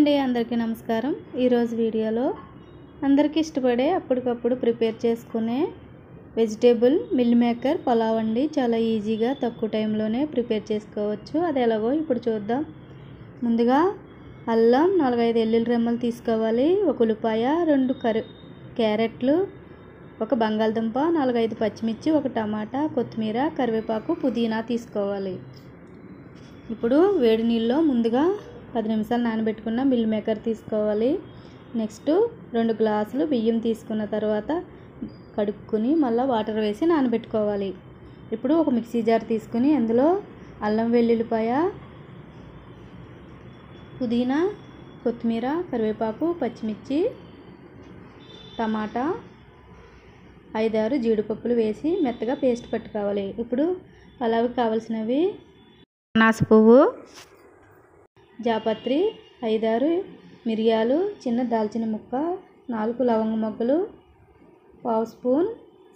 అండి, అందరికీ నమస్కారం. ఈరోజు వీడియోలో అందరికీ ఇష్టపడే అప్పటికప్పుడు ప్రిపేర్ చేసుకునే వెజిటేబుల్ మిల్ మేకర్ పలావ్ అండి. చాలా ఈజీగా తక్కువ టైంలోనే ప్రిపేర్ చేసుకోవచ్చు. అది ఎలాగో ఇప్పుడు చూద్దాం. ముందుగా అల్లం 4-5 వెల్లుల్లి రెమ్మలు తీసుకోవాలి, ఒక ఉల్లిపాయ, 2 క్యారెట్లు, ఒక బంగాళదుంప, 4-5 పచ్చిమిర్చి, ఒక టమాటా, కొత్తిమీర, కరివేపాకు, పుదీనా తీసుకోవాలి. ఇప్పుడు వేడి నీళ్ళలో ముందుగా 10 నిమిషాలు నానబెట్టుకున్న మిల్ మేకర్ తీసుకోవాలి. నెక్స్ట్ 2 గ్లాసులు బియ్యం తీసుకున్న తర్వాత కడుక్కుని మళ్ళీ వాటర్ వేసి నానబెట్టుకోవాలి. ఇప్పుడు ఒక మిక్సీ జార్ తీసుకుని అందులో అల్లం వెల్లుల్లిపాయ, పుదీనా, కొత్తిమీర, కరివేపాకు, పచ్చిమిర్చి, టమాటా, 5-6 జీడిపప్పులు వేసి మెత్తగా పేస్ట్ పట్టుకోవాలి. ఇప్పుడు పలావుకి కావాల్సినవి అనాస పువ్వు, జాపత్రి, 5-6 మిరియాలు, చిన్న దాల్చిన ముక్క, 4 లవంగ మొగ్గలు, 1/2 స్పూన్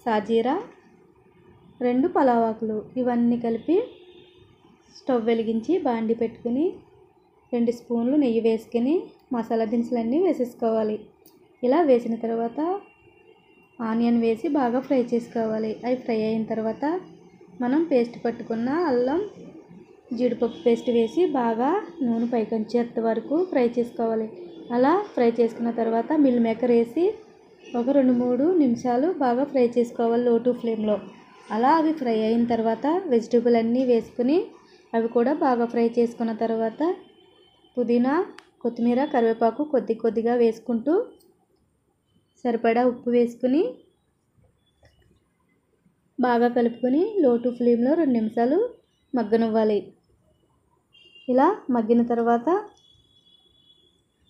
సాజీరా, 2 పలావ్ ఆకులు. ఇవన్నీ కలిపి స్టవ్ వెలిగించి బాండి పెట్టుకుని 2 స్పూన్లు నెయ్యి వేసుకుని మసాలా దినుసులన్నీ వేసేసుకోవాలి. ఇలా వేసిన తర్వాత ఆనియన్ వేసి బాగా ఫ్రై చేసుకోవాలి. అవి ఫ్రై అయిన తర్వాత మనం పేస్ట్ పట్టుకున్న అల్లం జీడిపప్పు పేస్ట్ వేసి బాగా నూనె పైకి వచ్చేంత వరకు ఫ్రై చేసుకోవాలి. అలా ఫ్రై చేసుకున్న తర్వాత మిల్ మేకర్ వేసి ఒక 2-3 నిమిషాలు బాగా ఫ్రై చేసుకోవాలి లో టు ఫ్లేమ్లో. అలా అవి ఫ్రై అయిన తర్వాత వెజిటేబుల్ అన్నీ వేసుకుని అవి కూడా బాగా ఫ్రై చేసుకున్న తర్వాత పుదీనా, కొత్తిమీర, కరివేపాకు కొద్దిగా వేసుకుంటూ సరిపడా ఉప్పు వేసుకుని బాగా కలుపుకొని లో టు ఫ్లేమ్లో 2 నిమిషాలు మగ్గనివ్వాలి. ఇలా మగ్గిన తర్వాత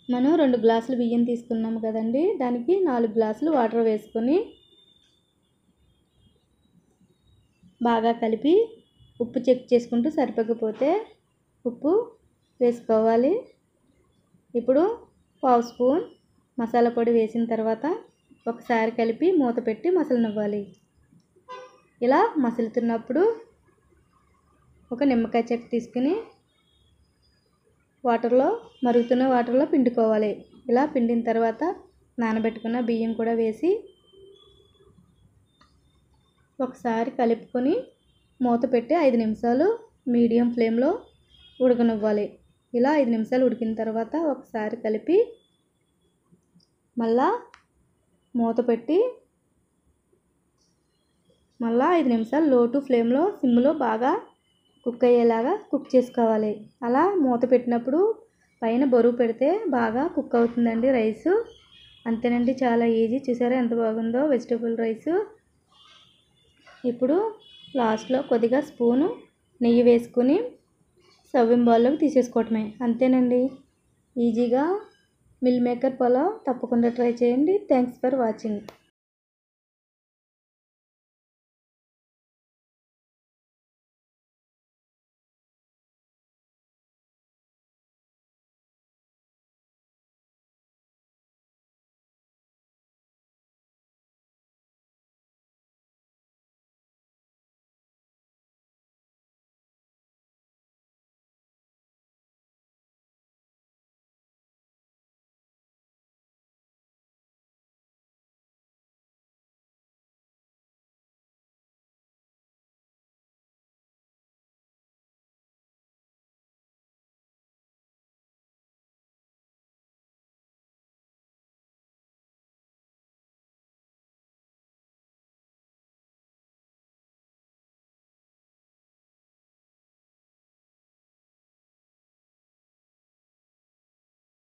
మనం 2 గ్లాసులు బియ్యం తీసుకున్నాము కదండి, దానికి 4 గ్లాసులు వాటర్ వేసుకొని బాగా కలిపి ఉప్పు చెక్ చేసుకుంటూ సరిపోకపోతే ఉప్పు వేసుకోవాలి. ఇప్పుడు 1/2 స్పూన్ మసాలా పొడి వేసిన తర్వాత ఒకసారి కలిపి మూత పెట్టి మసలనివ్వాలి. ఇలా మసులుతున్నప్పుడు ఒక నిమ్మకాయ చెక్క తీసుకుని మరుగుతున్న వాటర్లో పిండుకోవాలి. ఇలా పిండిన తర్వాత నానబెట్టుకున్న బియ్యం కూడా వేసి ఒకసారి కలుపుకొని మూత పెట్టి 5 నిమిషాలు మీడియం ఫ్లేమ్లో ఉడకనివ్వాలి. ఇలా 5 నిమిషాలు ఉడికిన తర్వాత ఒకసారి కలిపి మళ్ళా మూత పెట్టి మళ్ళీ 5 నిమిషాలు లో టు ఫ్లేమ్లో సిమ్లో బాగా కుక్ అయ్యేలాగా కుక్ చేసుకోవాలి. అలా మూత పెట్టినప్పుడు పైన బరువు పెడితే బాగా కుక్ అవుతుందండి రైసు. అంతేనండి, చాలా ఈజీ. చూసారా ఎంత బాగుందో వెజిటేబుల్ రైసు. ఇప్పుడు లాస్ట్లో కొద్దిగా స్పూను నెయ్యి వేసుకుని సర్వింగ్ బౌల్లోకి తీసేసుకోవటమే. అంతేనండి, ఈజీగా మిల్ మేకర్ పలావ్. తప్పకుండా ట్రై చేయండి. Thanks for watching.